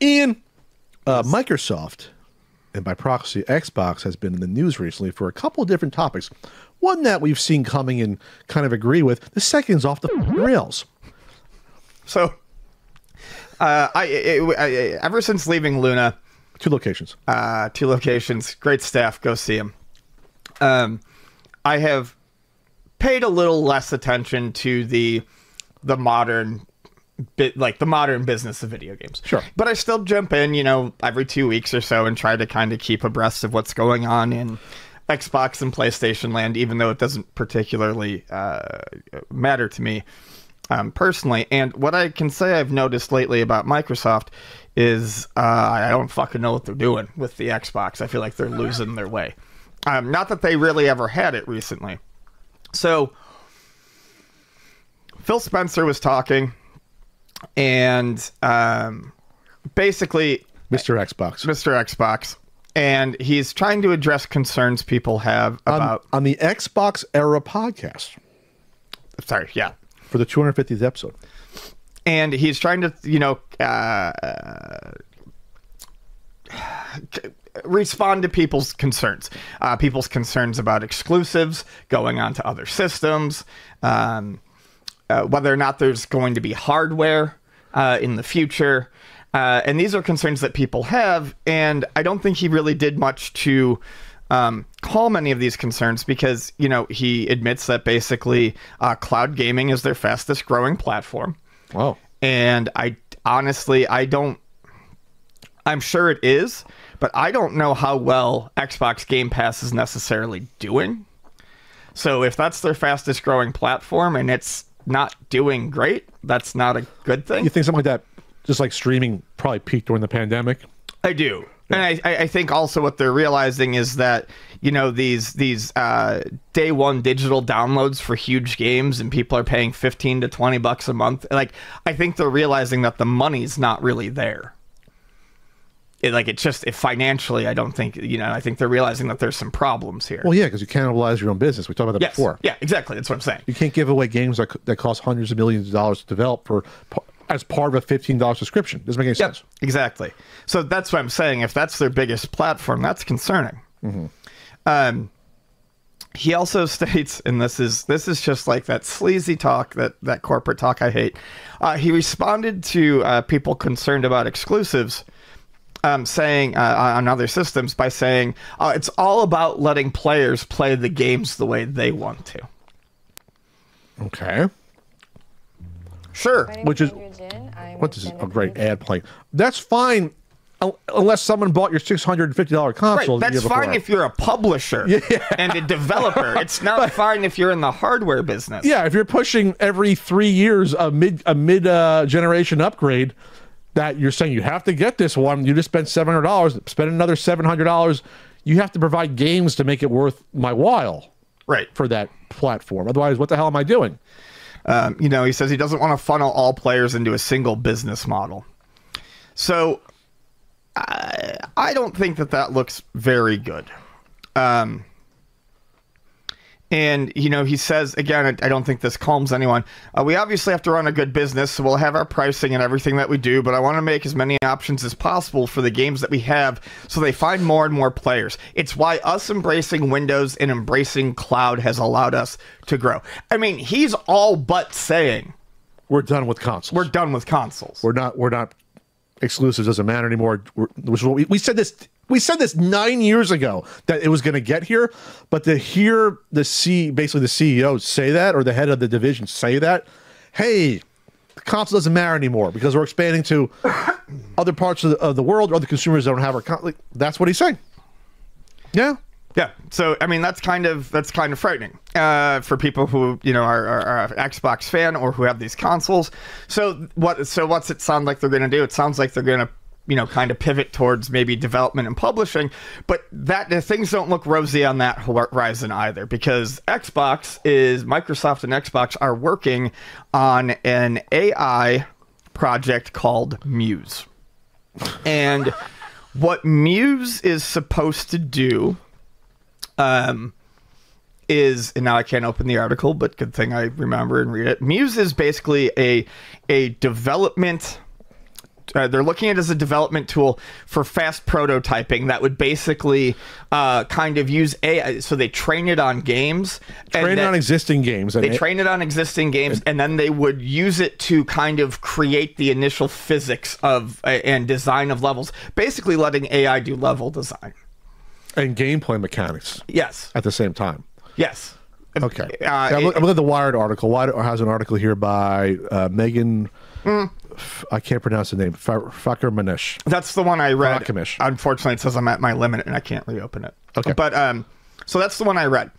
Ian, Microsoft, and by proxy, Xbox has been in the news recently for a couple of different topics. One that we've seen coming and kind of agree with. The second's off the rails. So, ever since leaving Luna, 2 locations. 2 locations, great staff, go see them. I have paid a little less attention to the modern the modern business of video games. Sure. But I still jump in, you know, every 2 weeks or so and try to kind of keep abreast of what's going on in Xbox and PlayStation land, even though it doesn't particularly matter to me personally. And what I can say I've noticed lately about Microsoft is I don't fucking know what they're doing with the Xbox. I feel like they're losing their way. Not that they really ever had it recently. So Phil Spencer was talking, and basically Mr. Xbox, and he's trying to address concerns people have about on the Xbox Era podcast. Sorry, yeah, for the 250th episode, and he's trying to, you know, respond to people's concerns about exclusives going on to other systems, whether or not there's going to be hardware in the future. And these are concerns that people have, and I don't think he really did much to calm any of these concerns because, you know, he admits that basically cloud gaming is their fastest growing platform. Wow. And I honestly, I'm sure it is, but I don't know how well Xbox Game Pass is necessarily doing. So if that's their fastest growing platform and it's not doing great, that's not a good thing. You think something like that, just like streaming, probably peaked during the pandemic? I do. Yeah. And I think also what they're realizing is that, you know, these day one digital downloads for huge games and people are paying $15 to $20 a month. Like, I think they're realizing that the money's not really there. If financially, I don't think, you know, I think they're realizing that there's some problems here. Well, yeah, because you cannibalize your own business. We talked about that before. Yeah, exactly. That's what I'm saying. You can't give away games that cost hundreds of millions of dollars to develop as part of a $15 subscription. Doesn't make any sense. Exactly. So that's what I'm saying. If that's their biggest platform, that's concerning. Mm-hmm. He also states, and this is just like that sleazy talk, that corporate talk I hate. He responded to people concerned about exclusives, saying on other systems by saying it's all about letting players play the games the way they want to. Okay. Sure. Which is what is a great ad playing. That's fine unless someone bought your $650 console. Right. That's fine if you're a publisher and a developer. It's not fine if you're in the hardware business. Yeah, if you're pushing every 3 years a mid generation upgrade, that you're saying you have to get this one. You just spent $700, spend another $700. You have to provide games to make it worth my while, right, for that platform. Otherwise, what the hell am I doing? You know, he says he doesn't want to funnel all players into a single business model. So I don't think that looks very good. And, you know, he says, again, I don't think this calms anyone. We obviously have to run a good business, so we'll have our pricing and everything that we do, but I want to make as many options as possible for the games that we have so they find more and more players. It's why us embracing Windows and embracing cloud has allowed us to grow. I mean, he's all but saying we're done with consoles. We're done with consoles. We're not exclusives, doesn't matter anymore. We said this. We said this 9 years ago that it was going to get here, but to hear basically the CEO say that, or the head of the division say that, hey, the console doesn't matter anymore because we're expanding to other parts of the world, or other consumers that don't have our console. That's what he's saying. Yeah. Yeah. So, I mean, that's kind of frightening for people who, you know, are an Xbox fan or who have these consoles. So what's it sound like they're going to do? It sounds like they're going to, you know, kind of pivot towards maybe development and publishing, but things don't look rosy on that horizon either, because Microsoft and Xbox are working on an AI project called Muse. And what Muse is supposed to do is, and now I can't open the article, but good thing I remember and read it. Muse is basically a development they're looking at it as a development tool for fast prototyping that would basically kind of use AI. So they train it on games. Train it on existing games. They train it on existing games, and then they would use it to kind of create the initial physics of and design of levels, basically letting AI do level design. And gameplay mechanics. Yes. At the same time. Yes. Okay. I'm looking at the Wired article. Wired has an article here by Megan. I can't pronounce the name. Fakir-Manish. That's the one I read. Fakir-Manish. Unfortunately, it says I'm at my limit and I can't reopen it. Okay. But so that's the one I read.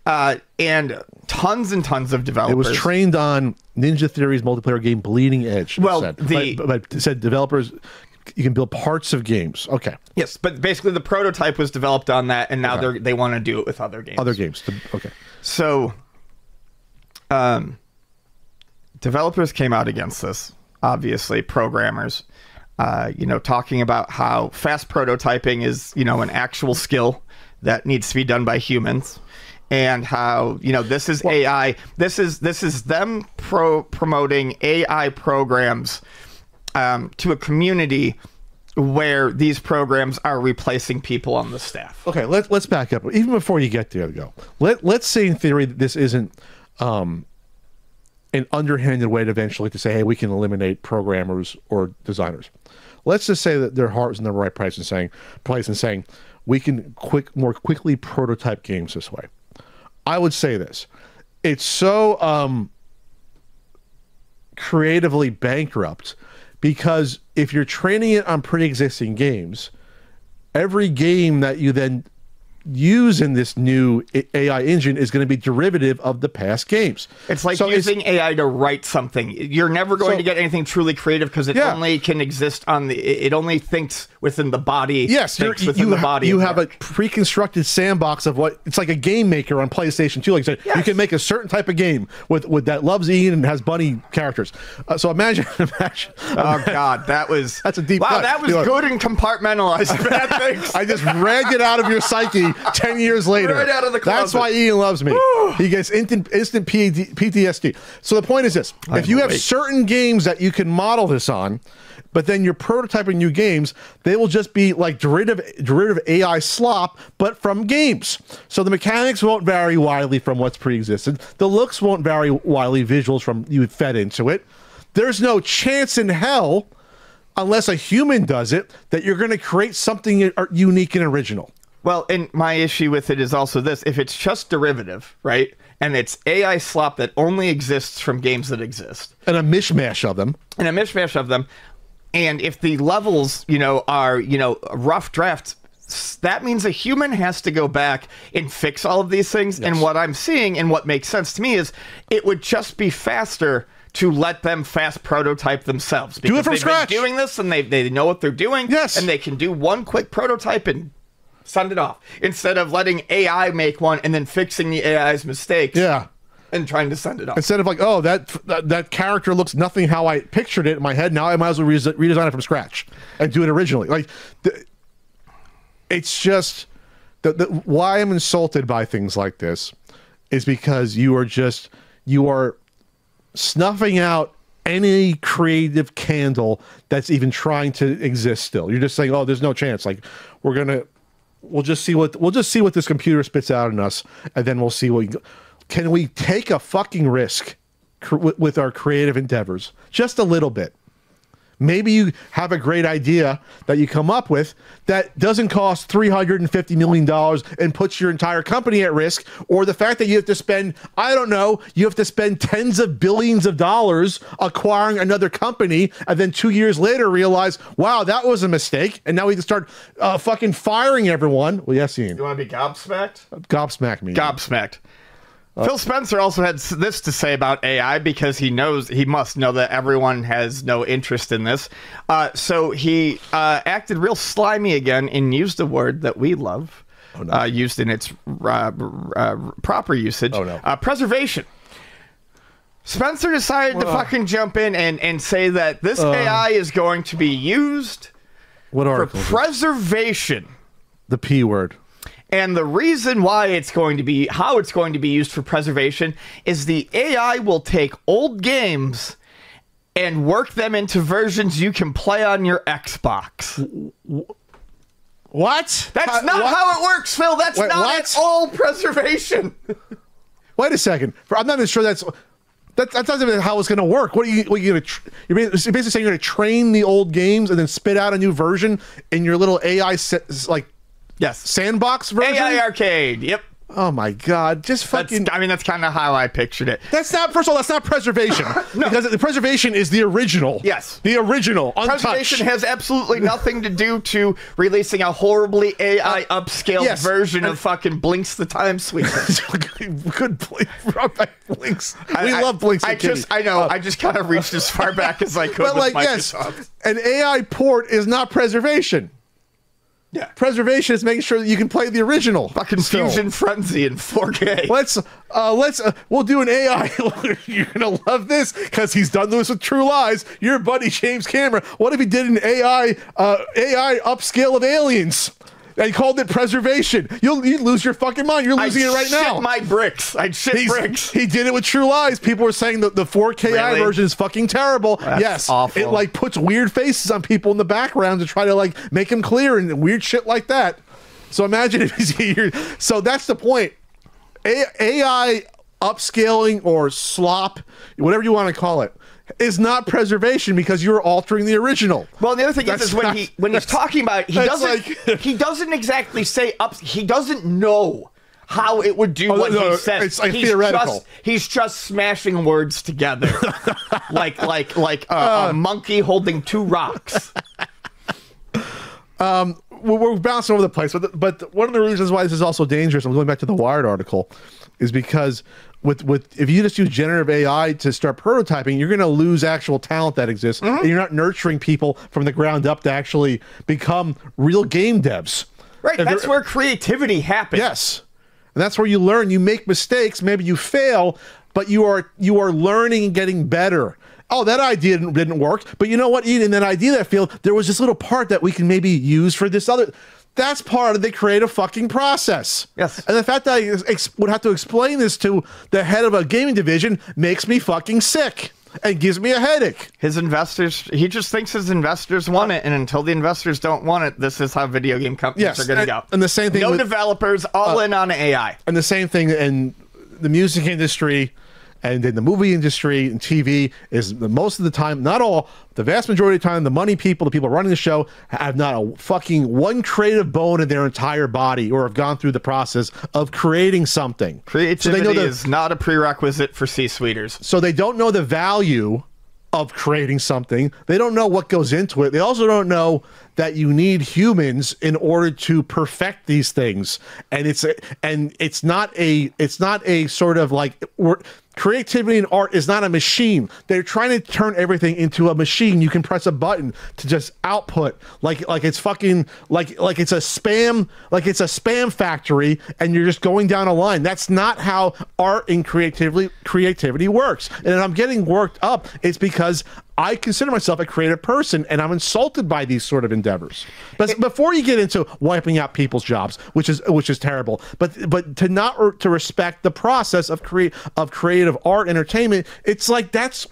And tons and tons of developers. It was trained on Ninja Theory's multiplayer game Bleeding Edge. Well, but it said developers, you can build parts of games. Okay. Yes, but basically the prototype was developed on that, and now they want to do it with other games. Other games. Okay. So, developers came out against this. Obviously, programmers, talking about how fast prototyping is, an actual skill that needs to be done by humans, and how this is AI. This is them promoting AI programs to a community where these programs are replacing people on the staff. Okay, let's back up. Even before you get there, though, let's say in theory that this isn't an underhanded way to eventually to say, hey, we can eliminate programmers or designers. Let's just say that their heart is in the right place and saying we can more quickly prototype games this way. I would say this: it's so creatively bankrupt. Because if you're training it on pre-existing games, every game that you then use in this new AI engine is going to be derivative of the past games. It's like using AI to write something. You're never going to get anything truly creative because it only can exist on it only thinks within the body. Yes, you have a pre-constructed sandbox of what it's like a game maker on PlayStation 2. Like I said, you can make a certain type of game with that loves Ian and has bunny characters. So imagine. Oh God, that's a deep. Wow, cut. that was good and compartmentalized. Thanks. I just dragged it out of your psyche 10 years later. Right out of the closet. That's why Ian loves me. He gets instant PTSD. So the point is this: if you have certain games that you can model this on, but then you're prototyping new games, they will just be like derivative AI slop, but from games. So the mechanics won't vary widely from what's pre-existed. The looks won't vary widely, visuals from you fed into it. There's no chance in hell, unless a human does it, that you're going to create something unique and original. Well, and my issue with it is also this: if it's just derivative, right, and it's AI slop that only exists from games that exist, and a mishmash of them, and if the levels, are, rough drafts, that means a human has to go back and fix all of these things. Yes. And what I'm seeing and what makes sense to me is it would just be faster to let them fast prototype themselves. Do it from scratch. Been doing this, and they know what they're doing. Yes. And they can do one quick prototype and send it off, instead of letting AI make one and then fixing the AI's mistakes. Yeah. And trying to send it off. Instead of like, oh, that character looks nothing how I pictured it in my head. Now I might as well redesign it from scratch and do it originally. Like, it's just why I'm insulted by things like this is because you are snuffing out any creative candle that's even trying to exist still. You're just saying, oh, there's no chance. Like, we'll just see what this computer spits out in us, and then we'll see can we take a fucking risk with our creative endeavors just a little bit. Maybe you have a great idea that you come up with that doesn't cost $350 million and puts your entire company at risk, or the fact that you have to spend, you have to spend tens of billions of dollars acquiring another company, and then 2 years later realize, wow, that was a mistake, and now we can start fucking firing everyone. Well, yes, Ian. You want to be gobsmacked? Gobsmack me. Gobsmacked. Phil Spencer also had this to say about AI because he must know that everyone has no interest in this. So he acted real slimy again and used a word that we love, used in its proper usage. Oh, no. Preservation. Spencer decided to fucking jump in and say that this AI is going to be used for preservation. The P word. And the reason why how it's going to be used for preservation is the AI will take old games and work them into versions you can play on your Xbox. What? That's not how it works, Phil. That's not at all preservation. Wait a second. I'm not even sure that's not even how it's going to work. What are you going to? You're basically saying you're going to train the old games and then spit out a new version in your little AI sandbox version. AI arcade. Yep. Oh my God! Just fucking. That's kind of how I pictured it. That's not. First of all, that's not preservation. No. Because the preservation is the original. Yes. The original. Untouched. Preservation has absolutely nothing to do to releasing a horribly AI upscaled version of fucking Blinks the Time Sweeper. Good Blinks. We love Blinks. I know. I just kind of reached as far back as I could. But with Microsoft. Yes, an AI port is not preservation. Yeah. Preservation is making sure that you can play the original. Fucking Fusion Frenzy in 4K. We'll do an AI. You're gonna love this because he's done this with True Lies. Your buddy James Cameron. What if he did an AI upscale of aliens? And called it preservation. You'd lose your fucking mind. You're losing it right now. My bricks. I'd shit bricks. He did it with True Lies. People were saying that the 4K version is fucking terrible. That's awful. It puts weird faces on people in the background to try to make them clear and weird shit like that. So imagine if he's here. So that's the point. AI upscaling or slop, whatever you want to call it, is not preservation because you're altering the original. Well, the other thing is when he's talking about it, he doesn't exactly say up. He doesn't know how it would do what he says. It's theoretical. He's just smashing words together, like a monkey holding two rocks. We're bouncing over the place, but one of the reasons why this is also dangerous, I'm going back to the Wired article, is because if you just use generative AI to start prototyping, you're going to lose actual talent that exists, and you're not nurturing people from the ground up to actually become real game devs. Right, that's where creativity happens. Yes, and that's where you learn. You make mistakes, maybe you fail, but you are learning and getting better. Oh, that idea didn't work, but you know what? In that idea that failed, there was this little part that we can maybe use for this other. That's part of the creative fucking process. Yes. And the fact that I would have to explain this to the head of a gaming division makes me fucking sick and gives me a headache. His investors, he just thinks his investors want it, and until the investors don't want it, this is how video game companies are going to go. And the same thing no developers, all in on AI. And the same thing in the music industry and in the movie industry and TV is most of the time, not all, the vast majority of the time, the money people, the people running the show have not a fucking one creative bone in their entire body or have gone through the process of creating something. Creativity is not a prerequisite for C-suiters. So they don't know the value of creating something. They don't know what goes into it. They also don't know that you need humans in order to perfect these things. And it's not a sort of creativity and art is not a machine. They're trying to turn everything into a machine. You can press a button to just output like it's fucking like it's a spam factory and you're just going down a line. That's not how art and creativity works. And I'm getting worked up. It's because I consider myself a creative person and I'm insulted by these sort of endeavors. But before you get into wiping out people's jobs, which is terrible, but to respect the process of creative art entertainment, it's like that's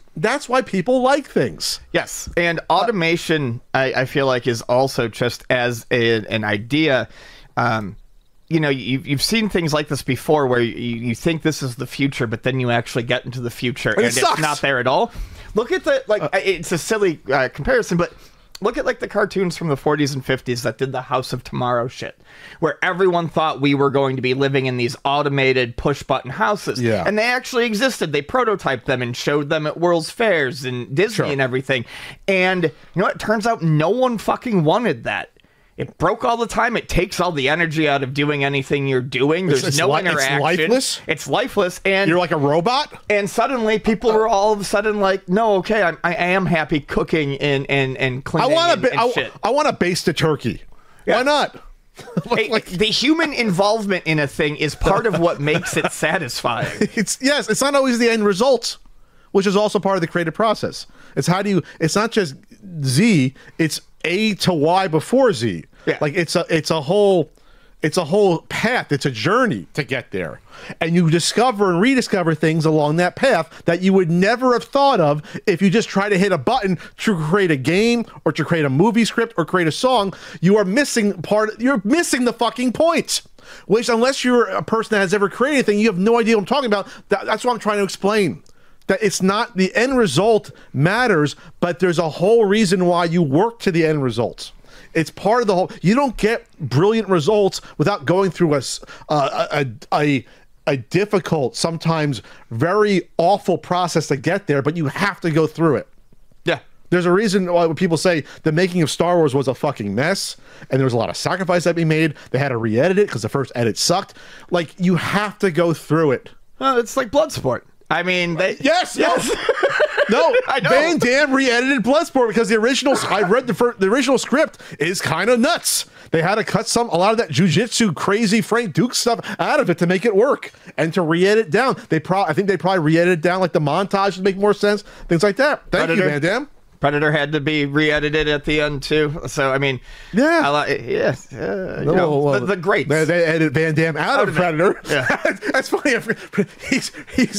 why people like things. Yes, and automation I feel like is also just as an idea. You know, you've seen things like this before where you think this is the future, but then you actually get into the future and it's not there at all. Look at it's a silly comparison, but look at the cartoons from the 40s and 50s that did the House of Tomorrow shit, where everyone thought we were going to be living in these automated push-button houses. Yeah. And they actually existed. They prototyped them and showed them at World's Fairs and Disney and everything. And you know what? It turns out no one fucking wanted that. It broke all the time. It takes all the energy out of doing anything you're doing. There's no interaction. It's lifeless? It's lifeless. And you're like a robot? And suddenly people were all of a sudden like, no, okay, I am happy cooking and cleaning and shit. I want to baste a turkey. Yeah. Why not? The human involvement in a thing is part of what makes it satisfying. It's not always the end result, which is also part of the creative process. It's not just Z, it's A to Y before Z. Yeah. Like it's a whole It's a whole path. It's a journey to get there. And you discover and rediscover things along that path that you would never have thought of if you just try to hit a button to create a game or to create a movie script or create a song. You're missing the fucking point. Which, unless you're a person that has ever created anything, you have no idea what I'm talking about. That's what I'm trying to explain. That it's not the end result matters, but there's a whole reason why you work to the end results. It's part of the whole. You don't get brilliant results without going through a difficult, sometimes very awful process to get there, but you have to go through it. Yeah. There's a reason why when people say the making of Star Wars was a fucking mess and there was a lot of sacrifice that we made. They had to re-edit it because the first edit sucked. Like, you have to go through it. It's like Bloodsport. I mean, yes. No, I know. Van Damme re-edited Bloodsport because the original. I read the original script is kind of nuts. They had to cut a lot of that jujitsu crazy Frank Duke stuff out of it to make it work and to re-edit down. I think they probably re-edited down like the montage to make more sense, things like that. Thank you, Van Damme. Predator had to be re-edited at the end too. So I mean, yeah, the greats. They edited Van Damme out of Predator. Yeah. That's funny. He's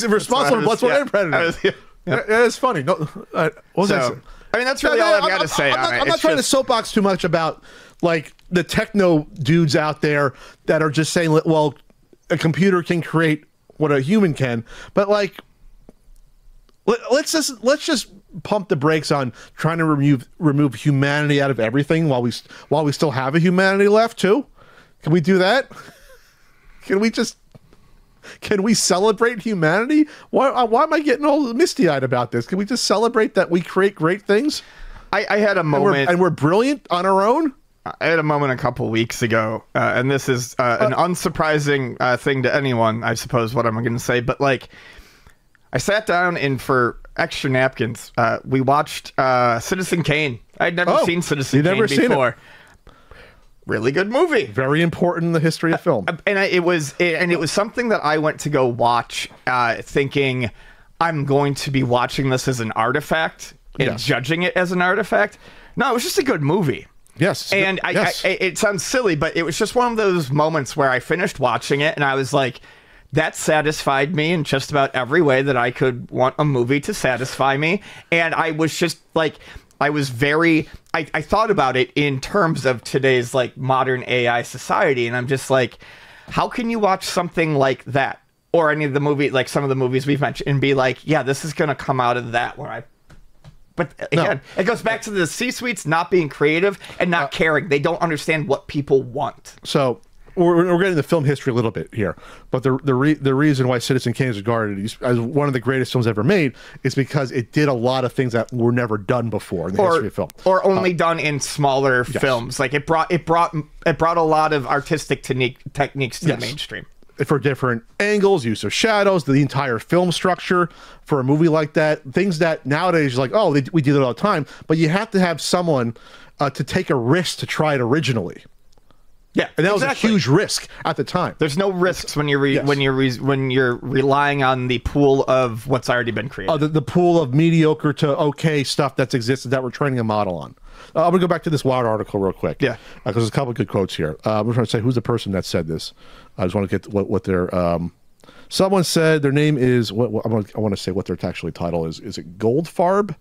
responsible for Bloodsport and Predator. It's funny. No, what was I saying? I mean, that's really all I've got to say on it. I'm not trying to soapbox too much about like the techno dudes out there that are just saying, well, a computer can create what a human can, but like, let's just pump the brakes on trying to remove humanity out of everything while we still have a humanity left too. Can we do that? Can we celebrate humanity? Why am I getting all misty-eyed about this? Can we just celebrate that we create great things? I had a moment, and we're brilliant on our own. I had a moment a couple weeks ago, and this is an unsurprising thing to anyone, I suppose, what I'm going to say. But like, I sat down and for extra napkins, we watched Citizen Kane. I'd never seen Citizen Kane before. Really good movie. Very important in the history of film. And it was something that I went to go watch, thinking I'm going to be watching this as an artifact and judging it as an artifact. No, it was just a good movie. Yes. And it sounds silly, but it was just one of those moments where I finished watching it and I was like, that satisfied me in just about every way that I could want a movie to satisfy me. And I was just like, I thought about it in terms of today's like modern AI society. And I'm just like, how can you watch something like that or any of the movie, like some of the movies we've mentioned and be like, yeah, this is going to come out of that but again, it goes back to the C-suites not being creative and not caring. They don't understand what people want. So we're getting the film history a little bit here, but the reason why Citizen Kane is regarded as one of the greatest films ever made is because it did a lot of things that were never done before in the history of film, or only done in smaller films. Like it brought a lot of artistic techniques to the mainstream. For different angles, use of shadows, the entire film structure for a movie like that, things that nowadays you're like, oh, we do that all the time, but you have to have someone to take a risk to try it originally. Yeah, and that was a huge risk at the time. There's no risks when you're relying on the pool of what's already been created. The pool of mediocre to okay stuff that's existed that we're training a model on. I'm gonna go back to this Wired article real quick. Yeah, because there's a couple of good quotes here. We're trying to say who's the person that said this. I just want to get what their someone said their name is. I want to say what their actually title is. Is it Goldfarb?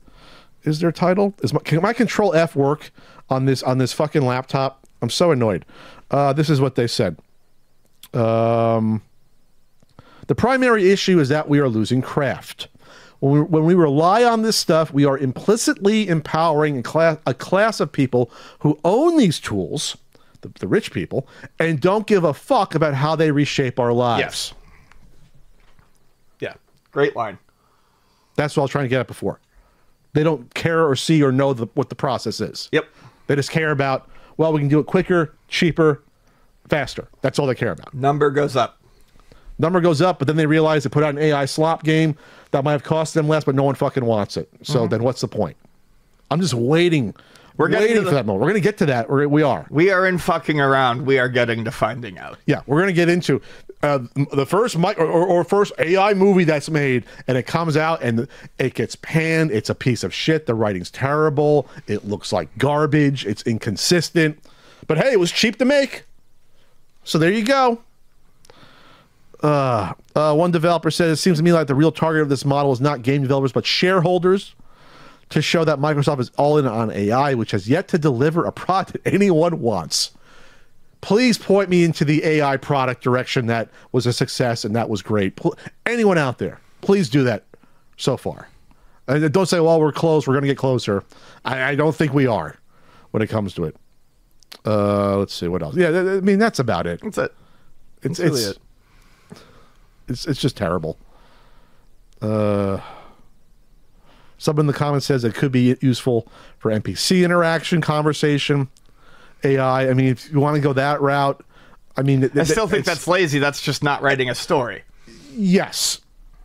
Is their title? Can my Control F work on this fucking laptop? I'm so annoyed. This is what they said. The primary issue is that we are losing craft. When we rely on this stuff, we are implicitly empowering a class of people who own these tools, the rich people, and don't give a fuck about how they reshape our lives. Yes. Yeah. Great line. That's what I was trying to get at before. They don't care or see or know what the process is. Yep. They just care about, well, we can do it quicker, cheaper, faster. That's all they care about. Number goes up. Number goes up, but then they realize they put out an AI slop game that might have cost them less, but no one fucking wants it. So then what's the point? I'm just waiting. We're waiting for that moment. We're going to get to that. We are. We are in fucking around. We are getting to finding out. Yeah, we're going to get into the first first AI movie that's made, and it comes out and it gets panned. It's a piece of shit. The writing's terrible. It looks like garbage. It's inconsistent. But hey, it was cheap to make. So there you go. One developer says, it seems to me like the real target of this model is not game developers, but shareholders, to show that Microsoft is all in on AI, which has yet to deliver a product that anyone wants. Please point me into the AI product direction that was a success and that was great. Anyone out there, please do that so far. And don't say, well, we're close, we're going to get closer. I don't think we are when it comes to it. Let's see, what else? Yeah, I mean, that's about it. That's it. It's really it. It's just terrible. Someone in the comments says it could be useful for NPC interaction, conversation, AI. I mean, if you want to go that route, I mean, I still think that's lazy. That's just not writing a story. Yes,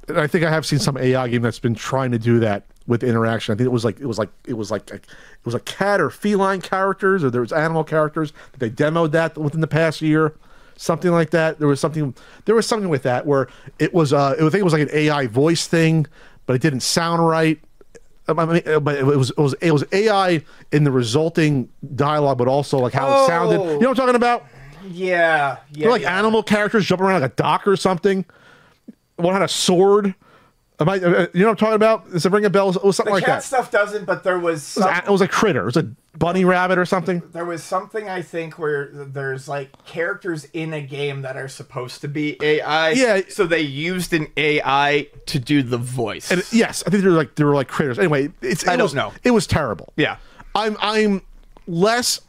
and I think I have seen some AI game that's been trying to do that with interaction. I think it was like cat or feline characters, or there was animal characters. They demoed that within the past year. Something like that. There was something with that where it was. I think it was like an AI voice thing, but it didn't sound right. I mean, but it was AI in the resulting dialogue, but also like how it sounded. You know what I'm talking about? Yeah. They're like animal characters jumping around like a dock or something. One had a sword. You know what I'm talking about? Does it ring a bell? It was something like that. The cat stuff doesn't, but there was... It was a critter. It was a bunny rabbit or something. There was something, I think, where there's like characters in a game that are supposed to be AI. Yeah. So they used an AI to do the voice. And yes, I think they were like critters. Anyway, I don't know. It was terrible. Yeah. I'm less...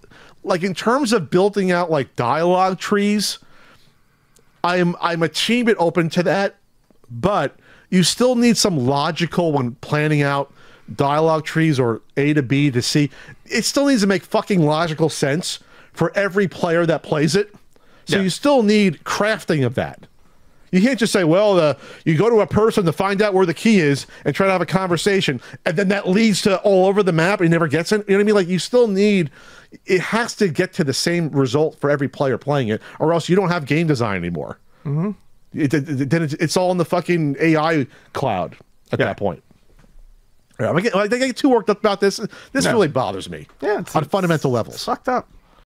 Like, in terms of building out, like, dialogue trees, I'm a teeny bit open to that, but... You still need some logical when planning out dialogue trees or A to B to C. It still needs to make fucking logical sense for every player that plays it. So you still need crafting of that. You can't just say, well, you go to a person to find out where the key is and try to have a conversation, and then that leads to all over the map and he never gets it. You know what I mean? Like, you still need... It has to get to the same result for every player playing it, or else you don't have game design anymore. Mm-hmm. Then it's all in the fucking AI cloud at that point. Yeah, I get too worked up about this. This really bothers me. Yeah, on fundamental levels. It's fucked up.